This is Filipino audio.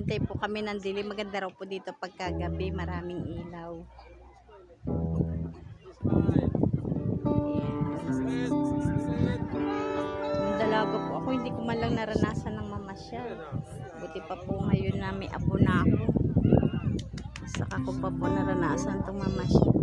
naghihintay po kami ng dilim. Maganda raw po dito pagkagabi, maraming ilaw. Yung dalaga po ako, hindi ko man lang naranasan ng mamasyal. Buti pa po ngayon na may apo na ako. Saka ko pa po naranasan itong mamasyal.